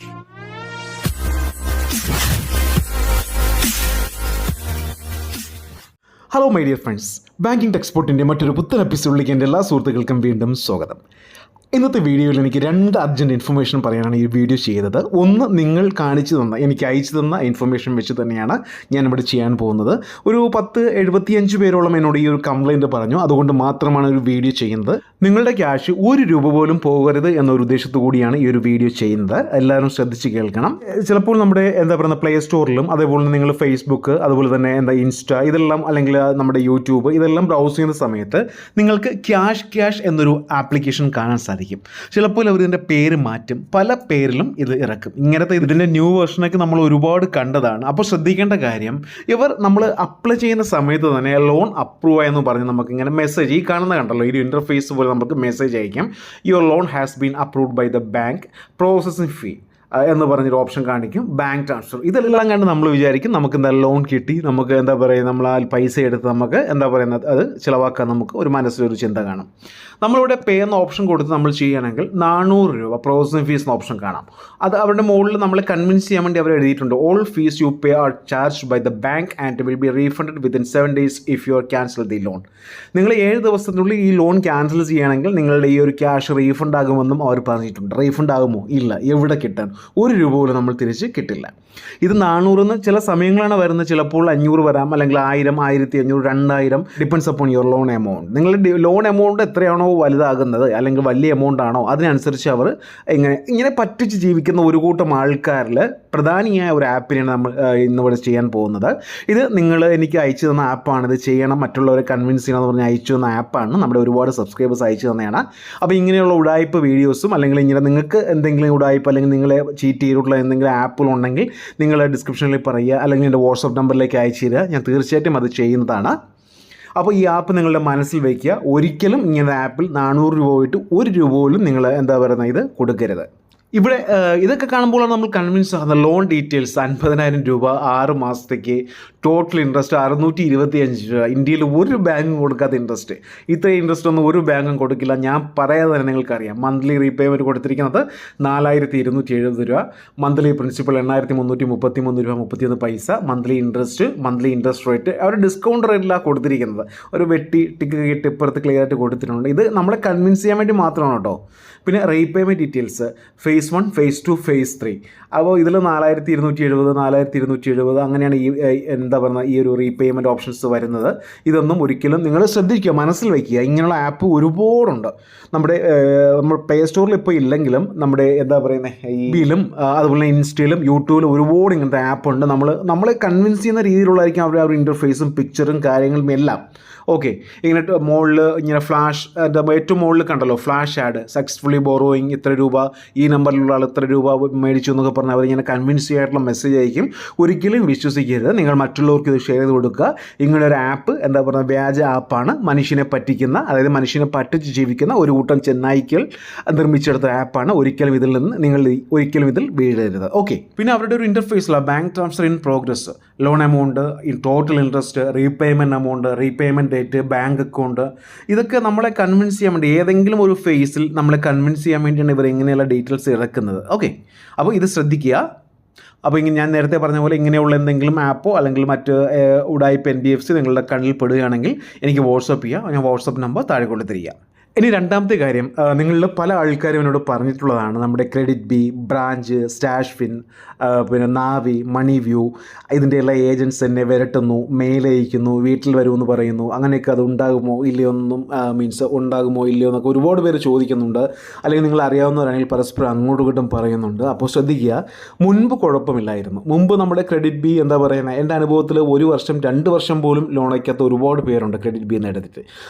Hello my dear friends, banking ടെക്സ്പോർട്ടിൻ്റെ മറ്റൊരു പുത്തൻ എപ്പിസോഡിലേക്ക് എൻ്റെ എല്ലാ സുഹൃത്തുക്കൾക്കും വീണ്ടും സ്വാഗതം. ഇന്നത്തെ വീഡിയോയിൽ എനിക്ക് 2 അർജൻറ്റ് ഇൻഫർമേഷൻ പറയാനാണ് ഈ വീഡിയോ ചെയ്തത്. ഒന്ന്, നിങ്ങൾ എനിക്ക് അയച്ചു തന്ന ഇൻഫർമേഷൻ വെച്ച് തന്നെയാണ് ഞാനിവിടെ ചെയ്യാൻ പോകുന്നത്. ഒരു 75 പേരോളം എന്നോട് ഈ ഒരു കംപ്ലയിൻറ്റ് പറഞ്ഞു. അതുകൊണ്ട് മാത്രമാണ് ഒരു വീഡിയോ ചെയ്യുന്നത്. നിങ്ങളുടെ ക്യാഷ് 1 രൂപ പോലും പോകരുത് എന്നൊരു ഉദ്ദേശത്തു കൂടിയാണ് ഈ ഒരു വീഡിയോ ചെയ്യുന്നത്. എല്ലാവരും ശ്രദ്ധിച്ച് കേൾക്കണം. ചിലപ്പോൾ നമ്മുടെ പ്ലേ സ്റ്റോറിലും അതേപോലെ നിങ്ങൾ ഫേസ്ബുക്ക്, അതുപോലെ തന്നെ ഇൻസ്റ്റ, ഇതെല്ലാം അല്ലെങ്കിൽ നമ്മുടെ യൂട്യൂബ്, ഇതെല്ലാം ബ്രൗസ് ചെയ്യുന്ന സമയത്ത് നിങ്ങൾക്ക് ക്യാഷ് എന്നൊരു ആപ്ലിക്കേഷൻ കാണാൻ സാധിക്കും. ചിലപ്പോൾ അവരിതിൻ്റെ പേര് മാറ്റും, പല പേരിലും ഇത് ഇറക്കും. ഇതിൻ്റെ ന്യൂ വെർഷനൊക്കെ നമ്മൾ ഒരുപാട് കണ്ടതാണ്. അപ്പോൾ ശ്രദ്ധിക്കേണ്ട കാര്യം, നമ്മൾ അപ്ലൈ ചെയ്യുന്ന സമയത്ത് തന്നെ ലോൺ അപ്രൂവ് ആയെന്ന് പറഞ്ഞ് നമുക്കിങ്ങനെ മെസ്സേജ്, ഈ കാണുന്ന കണ്ടല്ലോ, ഈ ഇൻ്റർഫേസ് പോലെ നമുക്ക് മെസ്സേജ് അയക്കാം. Your loan has been approved by the bank, processing fee എന്ന് പറഞ്ഞൊരു ഓപ്ഷൻ കാണിക്കും, ബാങ്ക് ട്രാൻസ്ഫർ. ഇതെല്ലാം കണ്ട് നമ്മൾ വിചാരിക്കും നമുക്ക് ലോൺ കിട്ടി, നമുക്ക് നമ്മൾ ആ പൈസ എടുത്ത് നമുക്ക് അത് ചിലവാക്കാൻ നമുക്ക് ഒരു മനസ്സിലൊരു ചിന്ത കാണും. നമ്മളിവിടെ പേ എന്ന ഓപ്ഷൻ കൊടുത്ത് നമ്മൾ ചെയ്യുകയാണെങ്കിൽ 400 രൂപ പ്രോസസ്സിംഗ് ഫീസ് എന്ന ഓപ്ഷൻ കാണാം. അത് അവരുടെ മുകളിൽ നമ്മളെ കൺവിൻസ് ചെയ്യാൻ വേണ്ടി അവർ എഴുതിയിട്ടുണ്ട്, all fees you pay are charge by the bank and will be refunded within 7 days if you are cancel the loan. നിങ്ങൾ 7 ദിവസത്തിനുള്ളിൽ ഈ ലോൺ ക്യാൻസൽ ചെയ്യുകയാണെങ്കിൽ നിങ്ങളുടെ ഈ ഒരു ക്യാഷ് റീഫണ്ട് ആകുമെന്നും അവർ പറഞ്ഞിട്ടുണ്ട്. റീഫണ്ട് ആകുമോ? ഇല്ല. എവിടെ കിട്ടാൻ? 1 രൂപ പോലും നമ്മൾ തിരിച്ച് കിട്ടില്ല. ഇത് 400 ചില സമയങ്ങളാണ് വരുന്നത്. ചിലപ്പോൾ 500 വരാം, അല്ലെങ്കിൽ 1000, 1500, 2000, depends upon your loan amount. നിങ്ങളുടെ ലോൺ എമൗണ്ട് എത്രയാണോ വലുതാകുന്നത്, അല്ലെങ്കിൽ വലിയ എമൗണ്ട് ആണോ, അതിനനുസരിച്ച് അവർ ഇങ്ങനെ പറ്റിച്ച് ജീവിക്കുന്ന ഒരു കൂട്ടം ആൾക്കാരിൽ പ്രധാനിയായ ഒരു ആപ്പിനെയാണ് നമ്മൾ ഇന്നിവിടെ ചെയ്യാൻ പോകുന്നത്. ഇത് എനിക്ക് അയച്ചു തന്ന ആപ്പാണ്. ഇത് ചെയ്യണം, മറ്റുള്ളവരെ കൺവിൻസ് ചെയ്യണം എന്ന് പറഞ്ഞ് അയച്ചു തന്ന ആപ്പാണ്. നമ്മുടെ ഒരുപാട് സബ്സ്ക്രൈബേഴ്സ് അയച്ചു തന്നെയാണ്. അപ്പോൾ ഇങ്ങനെയുള്ള ഉടായ്പ വീഡിയോസും, അല്ലെങ്കിൽ നിങ്ങൾക്ക് എന്തെങ്കിലും ഉടായ്പ, അല്ലെങ്കിൽ നിങ്ങളെ ചീറ്റ് ചെയ്തിട്ടുള്ള എന്തെങ്കിലും ആപ്പുകളുണ്ടെങ്കിൽ നിങ്ങൾ ഡിസ്ക്രിപ്ഷനിൽ പറയുക, അല്ലെങ്കിൽ എൻ്റെ വാട്സപ്പ് നമ്പറിലേക്ക് അയച്ചു തരിക. ഞാൻ തീർച്ചയായിട്ടും അത് ചെയ്യുന്നതാണ്. അപ്പോൾ ഈ ആപ്പ് നിങ്ങളുടെ മനസ്സിൽ വയ്ക്കുക. ഒരിക്കലും ഇങ്ങനെ ആപ്പിൽ 400 രൂപ പോയിട്ട് 1 രൂപ പോലും നിങ്ങൾ ഇത് കൊടുക്കരുത്. ഇവിടെ ഇതൊക്കെ കാണുമ്പോഴാണ് നമ്മൾ കൺവിൻസ് ആകുന്നത്. ലോൺ ഡീറ്റെയിൽസ് 50,000 രൂപ, 6 മാസത്തേക്ക്, ടോട്ടൽ ഇൻട്രസ്റ്റ് 625 രൂപ. ഇന്ത്യയിൽ ഒരു ബാങ്കും കൊടുക്കാത്ത ഇൻട്രസ്റ്റ്. ഇത്രയും ഇൻട്രസ്റ്റ് ഒന്നും ഒരു ബാങ്കും കൊടുക്കില്ല. ഞാൻ പറയാതെ തന്നെ നിങ്ങൾക്കറിയാം. മന്ത്ലി റീപേയ്മെൻറ്റ് കൊടുത്തിരിക്കുന്നത് 4270 രൂപ, മന്ത്ലി പ്രിൻസിപ്പൽ 8333 രൂപ 31 പൈസ, മന്ത്ലി ഇൻട്രസ്റ്റ് റേറ്റ് അവർ ഡിസ്കൗണ്ട് റേറ്റിലാണ് കൊടുത്തിരിക്കുന്നത്. ഒരു ടിക്ക് ഇപ്പുറത്ത് ക്ലിയർ ആയിട്ട് കൊടുത്തിട്ടുണ്ട്. ഇത് നമ്മളെ കൺവിൻസ് ചെയ്യാൻ വേണ്ടി മാത്രമാണ് കേട്ടോ. പിന്നെ repayment details phase 1, phase 2, phase 3. അപ്പോൾ ഇതിൽ 4270, 4270 അങ്ങനെയാണ് ഈ ഒരു റീപേയ്മെൻറ്റ് ഓപ്ഷൻസ് വരുന്നത്. ഇതൊന്നും ഒരിക്കലും നിങ്ങൾ ശ്രദ്ധിക്കുക, മനസ്സിൽ വയ്ക്കുക. ഇങ്ങനെയുള്ള ആപ്പ് ഒരുപാടുണ്ട്. നമ്മൾ പ്ലേ സ്റ്റോറിൽ ഇപ്പോൾ ഇല്ലെങ്കിലും നമ്മുടെ ഈ ബിയിലും, അതുപോലെ ഇൻസ്റ്റയിലും യൂട്യൂബിലും ഒരുപാട് ഇങ്ങനത്തെ ആപ്പുണ്ട്. നമ്മളെ കൺവിൻസ് ചെയ്യുന്ന രീതിയിലുള്ളതായിരിക്കും അവരുടെ ഇൻ്റർഫേസും പിക്ചറും കാര്യങ്ങളും എല്ലാം. ഓക്കെ, ഇങ്ങനെ ഫ്ലാഷ്, ഏറ്റവും മുകളിൽ കണ്ടല്ലോ ഫ്ലാഷ് ആഡ്, സക്സസ്ഫുള്ളി ബോറോയിങ് ഇത്ര രൂപ, ഈ നമ്പറിലുള്ള ആൾ ഇത്ര രൂപ മേടിച്ചു എന്നൊക്കെ പറഞ്ഞാൽ അവരിങ്ങനെ കൺവിൻസ് ചെയ്യായിട്ടുള്ള മെസ്സേജ് ആയിരിക്കും. ഒരിക്കലും വിശ്വസിക്കരുത്. നിങ്ങൾ മറ്റുള്ളവർക്ക് ഇത് ഷെയർ ചെയ്ത് കൊടുക്കുക. ഇങ്ങനെ ഒരു ആപ്പ് വ്യാജ ആപ്പാണ്. മനുഷ്യനെ പറ്റിക്കുന്ന, അതായത് മനുഷ്യനെ പറ്റിച്ച് ജീവിക്കുന്ന ഒരു കൂട്ടം ചെന്നായിക്കൾ നിർമ്മിച്ചെടുത്ത ആപ്പാണ്. ഒരിക്കലും ഇതിൽ വീഴരുത്. ഓക്കെ, പിന്നെ അവരുടെ ഒരു ഇൻ്റർഫേസിലാണ് bank transfer in progress, loan amount, total interest, repayment amount, repayment date, bank account, ഇതൊക്കെ നമ്മളെ കൺവിൻസ് ചെയ്യാൻ വേണ്ടി, ഏതെങ്കിലും ഒരു ഫേസിൽ നമ്മളെ കൺവിൻസ് ചെയ്യാൻ വേണ്ടിയാണ് ഇവർ ഇങ്ങനെയുള്ള ഡീറ്റെയിൽസ് ഇറക്കുന്നത്. ഓക്കെ, അപ്പോൾ ഇത് ശ്രദ്ധിക്കുക. അപ്പോൾ ഞാൻ നേരത്തെ പറഞ്ഞ പോലെ ഇങ്ങനെയുള്ള എന്തെങ്കിലും ആപ്പോ അല്ലെങ്കിൽ മറ്റ് ഉടായ്പ NBFC നിങ്ങളുടെ കണ്ണിൽ പെടുകയാണെങ്കിൽ എനിക്ക് വാട്സപ്പ് ചെയ്യുക. ഞാൻ വാട്സപ്പ് നമ്പർ താഴെ കൊണ്ട് തരിക. ഇനി രണ്ടാമത്തെ കാര്യം, നിങ്ങളിൽ പല ആൾക്കാരും എന്നോട് പറഞ്ഞിട്ടുള്ളതാണ്, നമ്മുടെ KreditBee, Branch, StashFin, പിന്നെ നാവി, മണി വ്യൂ, ഇതിൻ്റെ എല്ലാ ഏജൻറ്റ്സ് എന്നെ വിരട്ടുന്നു, മെയിൽ അയക്കുന്നു, വീട്ടിൽ വരുമെന്ന് പറയുന്നു. അങ്ങനെയൊക്കെ അത് ഉണ്ടാകുമോ ഇല്ലയോ എന്നൊക്കെ ഒരുപാട് പേര് ചോദിക്കുന്നുണ്ട്. അല്ലെങ്കിൽ നിങ്ങൾ അറിയാവുന്നവരാണെങ്കിൽ പരസ്പരം അങ്ങോട്ടും ഇങ്ങോട്ടും പറയുന്നുണ്ട്. അപ്പോൾ ശ്രദ്ധിക്കുക, മുൻപ് കുഴപ്പമില്ലായിരുന്നു. മുമ്പ് നമ്മുടെ ക്രെഡിറ്റ് ബി എൻ്റെ അനുഭവത്തിൽ 1 വർഷം 2 വർഷം പോലും ലോൺ അയക്കാത്ത ഒരുപാട് പേരുണ്ട് ക്രെഡിറ്റ് ബി എന്ന് എടുത്തിട്ട്.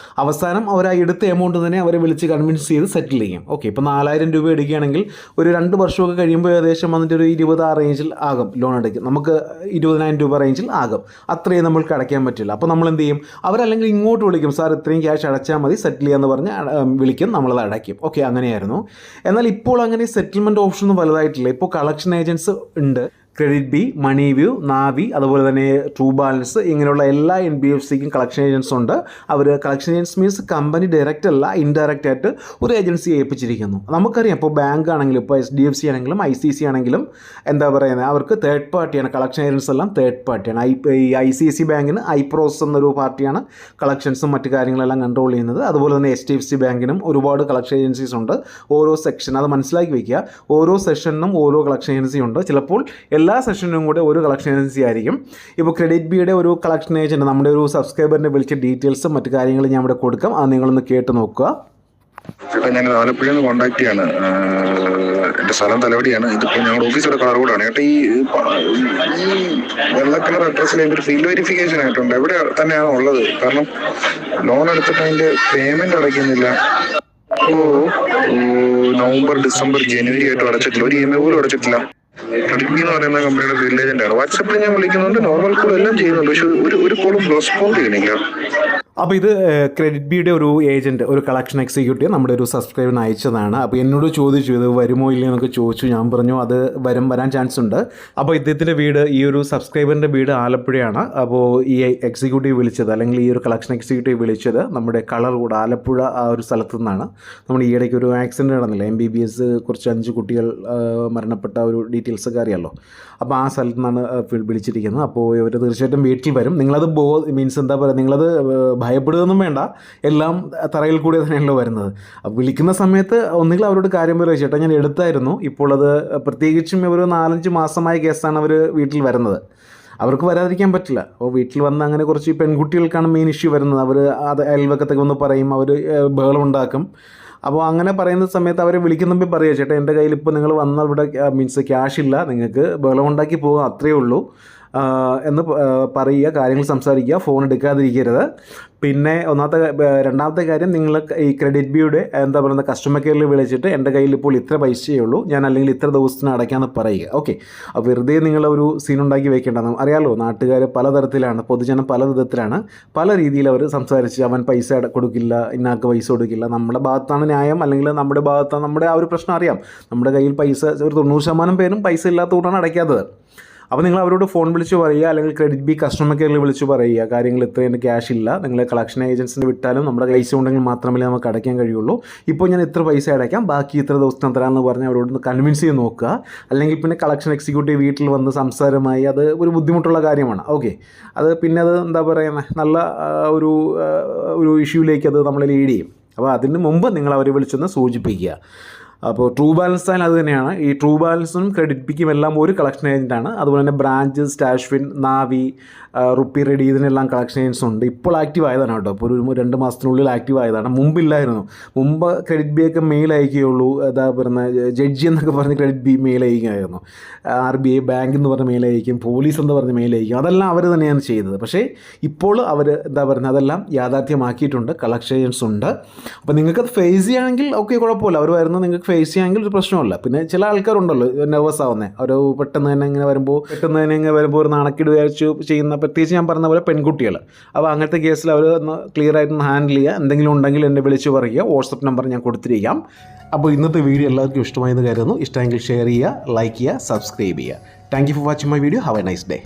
അവസാനം അവർ ആ എടുത്ത എമൗണ്ട് തന്നെ അവരെ വിളിച്ച് കൺവിൻസ് ചെയ്ത് സെറ്റിൽ ചെയ്യും. ഓക്കെ, ഇപ്പോൾ 4000 രൂപ എടുക്കുകയാണെങ്കിൽ ഒരു 2 വർഷമൊക്കെ കഴിയുമ്പോൾ ഏകദേശം വന്നിട്ട് ഒരു 20 റേഞ്ചിൽ ആകും ലോൺ അടയ്ക്കും. നമുക്ക് 20,000 രൂപ റേഞ്ചിൽ ആകും. അത്രയും നമ്മൾക്ക് അടയ്ക്കാൻ പറ്റില്ല. അപ്പോൾ നമ്മൾ എന്ത് ചെയ്യും? അവരല്ലെങ്കിൽ ഇങ്ങോട്ട് വിളിക്കും, സാർ ഇത്രയും ക്യാഷ് അടച്ചാൽ മതി, സെറ്റിൽ ചെയ്യാന്ന് പറഞ്ഞ് വിളിക്കും, നമ്മളത് അടയ്ക്കും. ഓക്കെ, അങ്ങനെയായിരുന്നു. എന്നാൽ ഇപ്പോൾ അങ്ങനെ സെറ്റിൽമെൻറ്റ് ഓപ്ഷനൊന്നും വലുതായിട്ടില്ല. ഇപ്പോൾ കളക്ഷൻ ഏജൻറ്റ്സ് ഉണ്ട്. ക്രെഡിറ്റ് ബി, മണി വ്യൂ, നാവി, അതുപോലെ തന്നെ ട്രൂ ബാലൻസ്, ഇങ്ങനെയുള്ള എല്ലാ NBFCക്കും കളക്ഷൻ ഏജൻസ് ഉണ്ട്. അവർ collection agents means company direct അല്ല, ഇൻഡയറക്റ്റ് ആയിട്ട് ഒരു ഏജൻസി ഏൽപ്പിച്ചിരിക്കുന്നു. നമുക്കറിയാം ഇപ്പോൾ ബാങ്ക് ആണെങ്കിലും ഇപ്പോൾ HDFC ആണെങ്കിലും ICICI ആണെങ്കിലും എന്താ പറയുന്നത്, അവർക്ക് തേർഡ് പാർട്ടിയാണ് കളക്ഷൻ ഏജൻസ് എല്ലാം തേർഡ് പാർട്ടിയാണ്. ഈ ICICI ബാങ്കിന് ഐപ്രോസ് എന്നൊരു പാർട്ടിയാണ് കളക്ഷൻസും മറ്റു കാര്യങ്ങളെല്ലാം കൺട്രോൾ ചെയ്യുന്നത്. അതുപോലെ തന്നെ HDFC ബാങ്കിനും ഒരുപാട് കളക്ഷൻ ഏജൻസീസ് ഉണ്ട്. ഓരോ സെക്ഷൻ അത് മനസ്സിലാക്കി വയ്ക്കുക. ഓരോ സെഷനും ഓരോ കളക്ഷൻ ഏജൻസി ഉണ്ട്. ചിലപ്പോൾ എല്ലാ സെഷനും കൂടെ ഒരു കളക്ഷൻ ഏജൻസി ആയിരിക്കും. ഇപ്പോൾ ക്രെഡിറ്റ് ബിയുടെ ഒരു കളക്ഷൻ ഏജൻറ്റ് നമ്മുടെ ഒരു സബ്സ്ക്രൈബറിനെ വിളിച്ച ഡീറ്റെയിൽസും മറ്റു കാര്യങ്ങളും ഞാൻ ഇവിടെ കൊടുക്കാം. അത് നിങ്ങളൊന്ന് കേട്ട് നോക്കുക. ചേട്ടാ, ഞാൻ ആലപ്പുഴയിൽ നിന്ന് കോൺടാക്ട് ചെയ്യാണ്. എൻ്റെ സ്ഥലം തലവടിയാണ്. ഇതിപ്പോൾ ഞങ്ങളുടെ ഓഫീസിലെ കളർകോടാണ്. ചേട്ടാ, ഈ വെള്ള കളർ അഡ്രസ്സിൽ എൻ്റെ ഒരു ഫീൽഡ് വെരിഫിക്കേഷൻ ആയിട്ടുണ്ട്. എവിടെ തന്നെയാണ് ഉള്ളത്? കാരണം ലോൺ എടുത്തിട്ട് അതിൻ്റെ പേയ്മെൻറ്റ് അടയ്ക്കുന്നില്ല. നവംബർ, ഡിസംബർ, ജനുവരി ആയിട്ട് അടച്ചിട്ടില്ല. ഒരു EMI പോലും അടച്ചിട്ടില്ല. ക്രെഡിറ്റ് ബി എന്ന് പറയുന്ന കമ്പനിയുടെ ഫീൽഡ് ഏജന്റാണ്. വാട്സാപ്പിൽ ഞാൻ വിളിക്കുന്നുണ്ട്, നോർമൽ കോൾ എല്ലാം ചെയ്യുന്നുണ്ട്. പക്ഷെ ഒരു കോളും റെസ്പോണ്ട് ചെയ്യണില്ല. അപ്പോൾ ഇത് ക്രെഡിറ്റ് ബിയുടെ ഒരു ഏജൻറ്റ്, ഒരു കളക്ഷൻ എക്സിക്യൂട്ടീവ് നമ്മുടെ ഒരു സബ്സ്ക്രൈബറിന് അയച്ചതാണ്. അപ്പോൾ എന്നോട് ചോദിച്ചു ഇത് വരുമോ ഇല്ലയോ എന്നൊക്കെ ചോദിച്ചു. ഞാൻ പറഞ്ഞു അത് വരാൻ ചാൻസ് ഉണ്ട്. അപ്പോൾ ഇദ്ദേഹത്തിൻ്റെ വീട്, ഈ ഒരു സബ്സ്ക്രൈബറിൻ്റെ വീട് ആലപ്പുഴയാണ്. അപ്പോൾ ഈ എക്സിക്യൂട്ടീവ് വിളിച്ചത്, അല്ലെങ്കിൽ ഈ ഒരു കളക്ഷൻ എക്സിക്യൂട്ടീവ് വിളിച്ചത് നമ്മുടെ കളർകോട് ആലപ്പുഴ ആ ഒരു സ്ഥലത്തു നിന്നാണ്. നമ്മൾ ഈ ഇടയ്ക്ക് ഒരു ആക്സിഡൻറ്റ് നടന്നില്ല, MBBS കുറച്ച് 5 കുട്ടികൾ മരണപ്പെട്ട ഒരു ഡീറ്റെയിൽസ് ഒക്കെ അറിയാമല്ലോ. അപ്പോൾ ആ സ്ഥലത്തു നിന്നാണ് വിളിച്ചിരിക്കുന്നത്. അപ്പോൾ ഇവർ തീർച്ചയായിട്ടും വീട്ടിൽ വരും. നിങ്ങളത് മീൻസ് എന്താ പറയുക, നിങ്ങളത് ഭയപ്പെടുകയൊന്നും വേണ്ട. എല്ലാം തറയിൽ കൂടി തന്നെയല്ലോ വരുന്നത്. അപ്പോൾ വിളിക്കുന്ന സമയത്ത് ഒന്നുകിൽ അവരോട് കാര്യം പറയുക, ചേട്ടാ ഞാൻ എടുത്തായിരുന്നു, ഇപ്പോൾ അത് പ്രത്യേകിച്ചും ഒരു 4-5 മാസമായ കേസാണ് അവർ വീട്ടിൽ വരുന്നത്. അവർക്ക് വരാതിരിക്കാൻ പറ്റില്ല. അപ്പോൾ വീട്ടിൽ വന്ന് അങ്ങനെ കുറച്ച് പെൺകുട്ടികൾക്കാണ് മെയിൻ ഇഷ്യൂ വരുന്നത്. അവർ അത് അയൽവക്കത്തൊക്കെ ഒന്ന് പറയും, അവർ ബഹളം ഉണ്ടാക്കും. അപ്പോൾ അങ്ങനെ പറയുന്ന സമയത്ത് അവരെ വിളിക്കുമ്പോൾ പറയുക, ചേട്ടാ എൻ്റെ കയ്യിൽ ഇപ്പോൾ നിങ്ങൾ വന്ന ഇവിടെ മീൻസ് ക്യാഷ് ഇല്ല, നിങ്ങൾക്ക് ബഹളം ഉണ്ടാക്കി പോകുക, അത്രയേ ഉള്ളൂ എന്ന് പറയുക, കാര്യങ്ങൾ സംസാരിക്കുക, ഫോൺ എടുക്കാതിരിക്കരുത്. പിന്നെ രണ്ടാമത്തെ കാര്യം, നിങ്ങൾ ഈ ക്രെഡിറ്റ് ബിയുടെ എന്താ പറയുന്നത് കസ്റ്റമർ കെയറിൽ വിളിച്ചിട്ട് എൻ്റെ കയ്യിൽ ഇപ്പോൾ ഇത്ര പൈസയേ ഉള്ളൂ, ഞാൻ അല്ലെങ്കിൽ ഇത്ര ദിവസത്തിന് അടയ്ക്കാമെന്ന് പറയുക. ഓക്കെ, അപ്പോൾ വെറുതെ നിങ്ങളൊരു സീൻ ഉണ്ടാക്കി വെക്കേണ്ടത്. അറിയാമല്ലോ, നാട്ടുകാർ പലതരത്തിലാണ്, പൊതുജനം പല വിധത്തിലാണ്, പല രീതിയിൽ അവർ സംസാരിച്ച് അവൻ പൈസ കൊടുക്കില്ല, ഇന്നാൾക്ക് പൈസ കൊടുക്കില്ല. നമ്മുടെ ഭാഗത്താണ് ന്യായം, അല്ലെങ്കിൽ നമ്മുടെ ഭാഗത്താണ് നമ്മുടെ ആ ഒരു പ്രശ്നം അറിയാം. നമ്മുടെ കയ്യിൽ പൈസ, ഒരു 90% പേരും പൈസ ഇല്ലാത്തതുകൊണ്ടാണ് അടയ്ക്കാത്തത്. അപ്പോൾ നിങ്ങൾ അവരോട് ഫോൺ വിളിച്ച് പറയുക, അല്ലെങ്കിൽ ക്രെഡിറ്റ് ബി കസ്റ്റമർ കെയറിൽ വിളിച്ച് പറയുക, കാര്യങ്ങൾ ഇത്രയും ക്യാഷ് ഇല്ല, നിങ്ങൾ കളക്ഷൻ ഏജൻസിന് വിട്ടാലും നമ്മുടെ പൈസ ഉണ്ടെങ്കിൽ മാത്രമേ നമുക്ക് അടയ്ക്കാൻ കഴിയുള്ളൂ, ഇപ്പോൾ ഞാൻ ഇത്ര പൈസ അടയ്ക്കാം, ബാക്കി ഇത്ര ദിവസത്തിന് തരാമെന്ന് പറഞ്ഞ് അവരോട് കൺവിൻസ് ചെയ്ത് നോക്കുക. അല്ലെങ്കിൽ പിന്നെ കളക്ഷൻ എക്സിക്യൂട്ടീവ് വീട്ടിൽ വന്ന് സംസാരമായി, അത് ഒരു ബുദ്ധിമുട്ടുള്ള കാര്യമാണ്. ഓക്കെ, അത് പിന്നെ അത് എന്താ പറയുന്നത്, നല്ല ഒരു ഇഷ്യൂയിലേക്ക് അത് നമ്മളെ ലീഡ് ചെയ്യും. അപ്പോൾ അതിന് മുമ്പ് നിങ്ങൾ അവരെ വിളിച്ചൊന്ന് സൂചിപ്പിക്കുക. അപ്പോൾ ട്രൂ ബാലൻസ് ആയാലും അത് തന്നെയാണ്. ഈ ട്രൂ ബാലൻസും ക്രെഡിറ്റ് ബിക്കും എല്ലാം ഒരു കളക്ഷൻ ഏജൻറ്റാണ്. അതുപോലെ തന്നെ ബ്രാഞ്ച്, സ്റ്റാഷ്വിൻ, നാവി, റുപ്പി റെഡി, ഇതിനെല്ലാം കളക്ഷൻ ഏജൻസ് ഉണ്ട്. ഇപ്പോൾ ആക്റ്റീവ് ആയതാണ് കേട്ടോ, ഇപ്പോൾ ഒരു 2 മാസത്തിനുള്ളിൽ ആക്റ്റീവ് ആയതാണ്. മുമ്പില്ലായിരുന്നു. മുമ്പ് ക്രെഡിറ്റ് ബി ഒക്കെ മെയിൽ അയക്കുകയുള്ളൂ, എന്താ പറയുന്നത് ജഡ്ജി എന്നൊക്കെ പറഞ്ഞ് ക്രെഡിറ്റ് ബി മെയിൽ അയക്കുമായിരുന്നു. RBI ബാങ്ക് എന്ന് പറഞ്ഞ് മെയിൽ അയക്കും, പോലീസ് എന്ന് പറഞ്ഞ് മെയിൽ അയക്കും, അതെല്ലാം അവർ തന്നെയാണ് ചെയ്തത്. പക്ഷേ ഇപ്പോൾ അവർ എന്താ പറയുന്നത് അതെല്ലാം യാഥാർത്ഥ്യമാക്കിയിട്ടുണ്ട്, കളക്ഷൻ ഏജൻസ് ഉണ്ട്. അപ്പോൾ നിങ്ങൾക്കത് ഫേസ് ചെയ്യുകയാണെങ്കിൽ ഓക്കെ, കുഴപ്പമില്ല, അവർ വരുന്നത് നിങ്ങൾക്ക് ഫേസ് ചെയ്യുകയാണെങ്കിൽ ഒരു പ്രശ്നമല്ല. പിന്നെ ചില ആൾക്കാരുണ്ടല്ലോ നെർവസ് ആവുന്നത്, ഒരു പെട്ടെന്ന് തന്നെ ഇങ്ങനെ വരുമ്പോൾ ഒരു നാണക്കേട് വിചാരിച്ചു ചെയ്യുന്ന, പ്രത്യേകിച്ച് ഞാൻ പറഞ്ഞ പോലെ പെൺകുട്ടികൾ. അപ്പോൾ അങ്ങനത്തെ കേസിൽ അവർ ഒന്ന് ക്ലിയർ ആയിട്ടൊന്ന് ഹാൻഡിൽ ചെയ്യുക. എന്തെങ്കിലും ഉണ്ടെങ്കിൽ എന്നെ വിളിച്ച് പറയുക, വാട്സപ്പ് നമ്പർ ഞാൻ കൊടുത്തിരിക്കാം. അപ്പോൾ ഇന്നത്തെ വീഡിയോ എല്ലാവർക്കും ഇഷ്ടമായെന്ന് കരുതുന്നു. ഇഷ്ടമെങ്കിൽ ഷെയർ ചെയ്യുക, ലൈക്ക് ചെയ്യുക, സബ്സ്ക്രൈബ് ചെയ്യുക. Thank you for watching my video. Have A nice day.